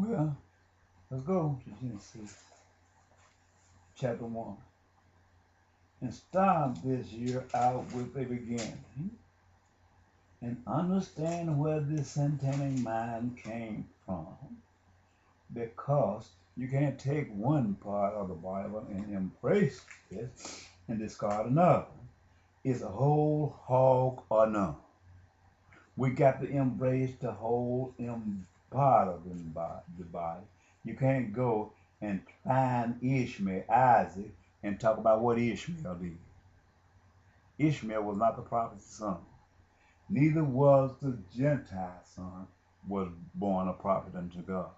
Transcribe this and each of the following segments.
Well, let's go to Genesis chapter 1 and start this year out with a beginning and understand where this satanic mind came from, because you can't take one part of the Bible and embrace it and discard another. It's a whole hog or none. We got to embrace the whole part of the Bible. You can't go and find Ishmael, Isaac, and talk about what Ishmael did. Ishmael was not the prophet's son. Neither was the Gentile son was born a prophet unto God.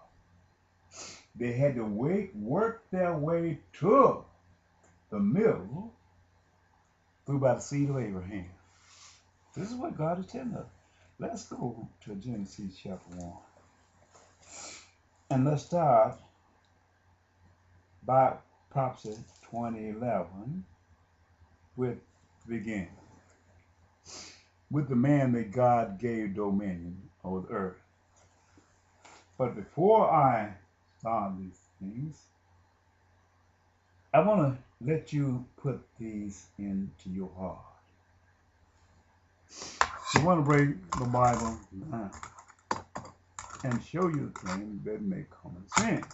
They had to work their way to the middle through by the seed of Abraham. This is what God is telling us. Let's go to Genesis chapter 1. And let's start by prophecy 2011 with the beginning. With the man that God gave dominion over the earth. But before I start these things, I want to let you put these into your heart. You want to break the Bible down and show you things that make common sense.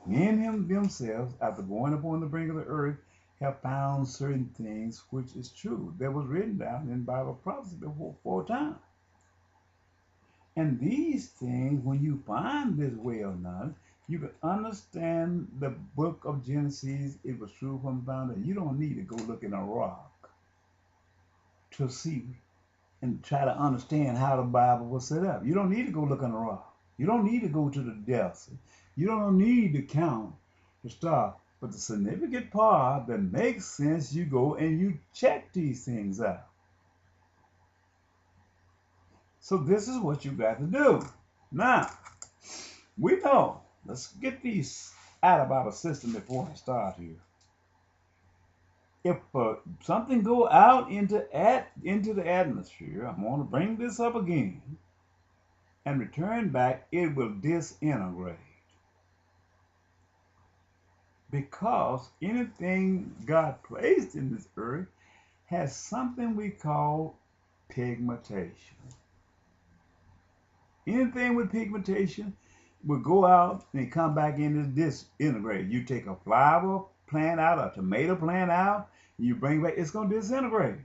Men him themselves, after going upon the brink of the earth, have found certain things which is true. That was written down in Bible prophecy before 4 times. And these things, when you find this way of knowledge, you can understand the book of Genesis. It was true from the foundation. You don't need to go look in a rock to see and try to understand how the Bible was set up. You don't need to go look in a rock. You don't need to go to the depths. You don't need to count the stars. But the significant part that makes sense, you go and you check these things out. So this is what you got to do. Now, we know. Let's get these out of our system before I start here. If something go out into the atmosphere, I'm going to bring this up again, and return back, it will disintegrate. Because anything God placed in this earth has something we call pigmentation. Anything with pigmentation will go out and come back into disintegrate. You take a flower plant out, a tomato plant out, you bring back, it's going to disintegrate.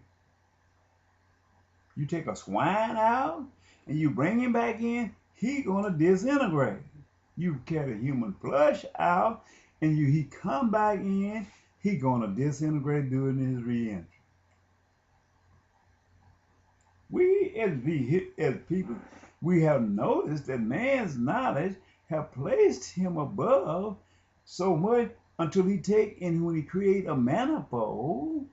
You take a swine out and you bring him back in, he going to disintegrate. You carry human flesh out and he come back in, he going to disintegrate during his re-entry. We as people, we have noticed that man's knowledge have placed him above so much until he take and when he create a manifold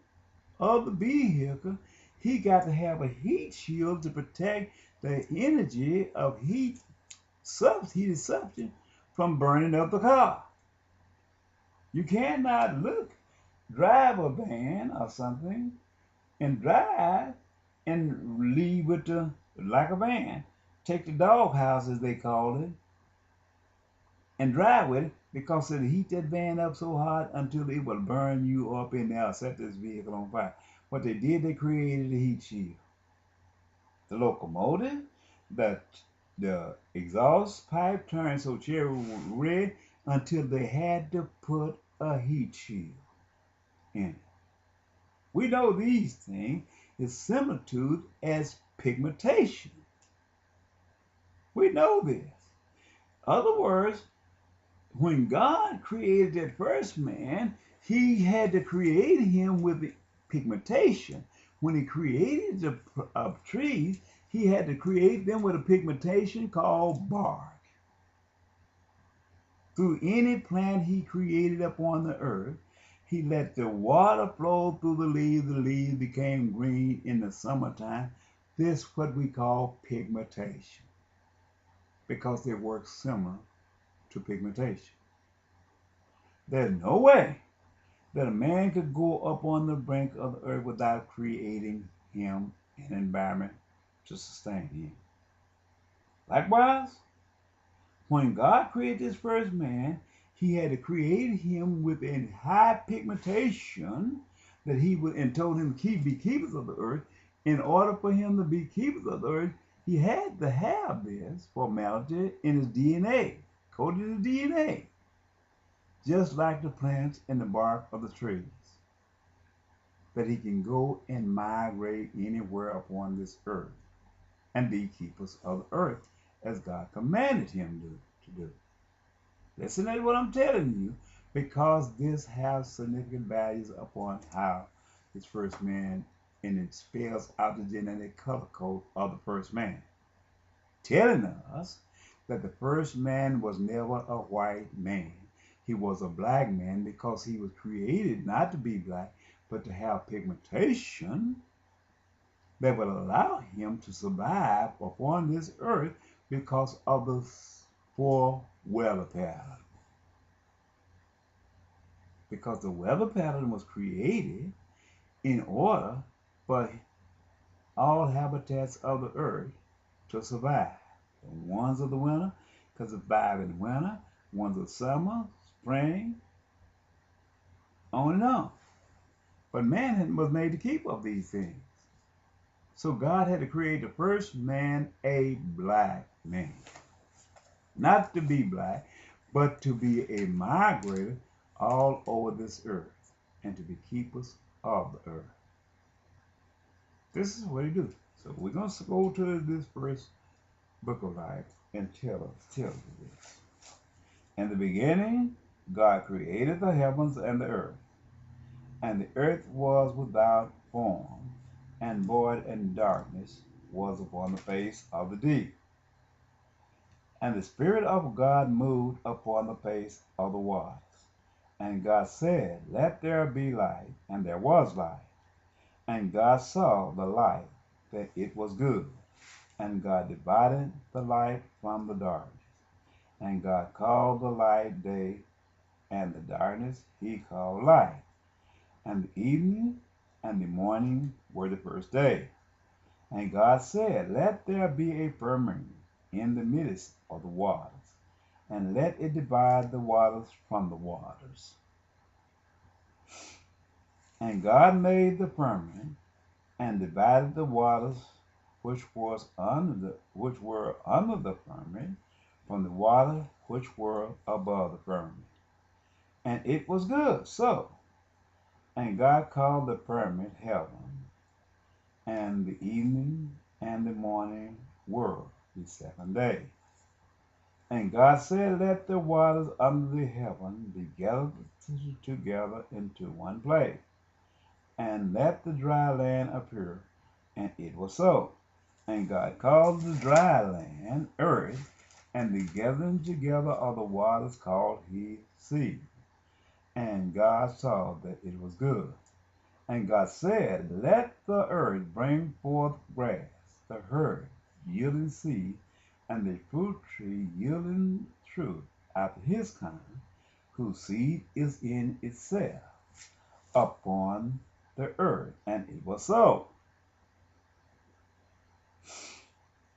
of the vehicle, he got to have a heat shield to protect the energy of heated substance from burning up the car. You cannot drive a van or something and drive and leave with like a van. Take the doghouse, as they call it, and drive with it, because it'll heat that van up so hot until it will burn you up in there, set this vehicle on fire. What they did, they created a heat shield. The locomotive, the exhaust pipe turned so cherry red until they had to put a heat shield in it. We know these things is similitude as pigmentation. We know this. In other words, when God created that first man, he had to create him with the pigmentation. When he created the trees, he had to create them with a pigmentation called bark. Through any plant he created upon the earth, he let the water flow through the leaves became green in the summertime. This is what we call pigmentation, because they work similar to pigmentation. There's no way that a man could go up on the brink of the earth without creating him an environment to sustain him. Likewise, When God created this first man, he had to create him with a high pigmentation that he would and told him to be keepers of the earth. In order for him to be keepers of the earth, he had to have this formality in his DNA, coded in the DNA, just like the plants and the bark of the trees, that he can go and migrate anywhere upon this earth and be keepers of the earth as God commanded him to do. Listen to what I'm telling you, because this has significant values upon how this first man, and it spells out the genetic color code of the first man, telling us that the first man was never a white man. He was a black man because he was created not to be black, but to have pigmentation that would allow him to survive upon this earth because of the four weather pattern. Because the weather pattern was created in order for all habitats of the earth to survive. The ones of the winter could survive in winter, ones of summer, spring, on and on. But man was made to keep up these things. So God had to create the first man a black man. Not to be black, but to be a migrator all over this earth and to be keepers of the earth. This is what he do. So we're going to go to this first book of life and tell us this. In the beginning, God created the heavens and the earth. And the earth was without form, and void, and darkness was upon the face of the deep. And the Spirit of God moved upon the face of the waters. And God said, Let there be light, and there was light. And God saw the light, that it was good. And God divided the light from the darkness. And God called the light day, and the darkness he called light. And the evening and the morning were the first day. And God said, Let there be a firmament in the midst of the waters, and let it divide the waters from the waters. And God made the firmament, and divided the waters which were under the firmament from the waters which were above the firmament. And it was good so. And God called the firmament heaven, and the evening and the morning were the second day. And God said, Let the waters under the heaven be gathered together into one place, and let the dry land appear. And it was so. And God called the dry land earth, and the gathering together of the waters called he sea. And God saw that it was good. And God said, Let the earth bring forth grass, the herb yielding seed, and the fruit tree yielding fruit after his kind, whose seed is in itself, upon the earth. And it was so.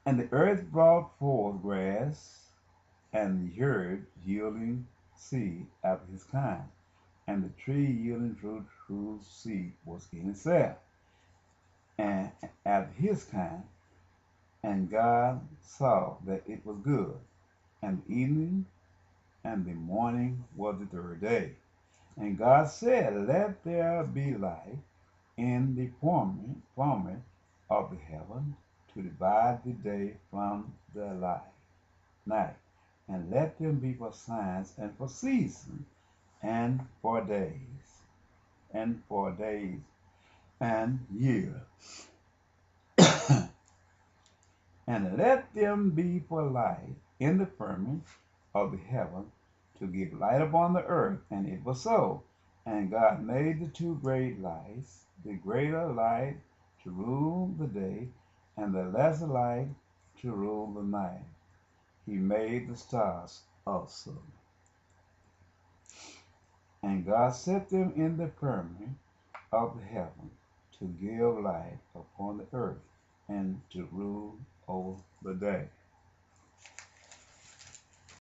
And the earth brought forth grass, and the herb yielding seed after his kind, and the tree yielding fruit whose seed was in itself, and after his kind. And God saw that it was good. And the evening and the morning was the third day. And God said, Let there be light in the firmament of the heaven to divide the day from the night, and let them be for signs and for seasons and for days and years. And let them be for light in the firmament of the heaven to give light upon the earth. And it was so. And God made the two great lights, the greater light to rule the day, and the lesser light to rule the night. He made the stars also. And God set them in the firmament of the heaven to give light upon the earth, and to rule over the day.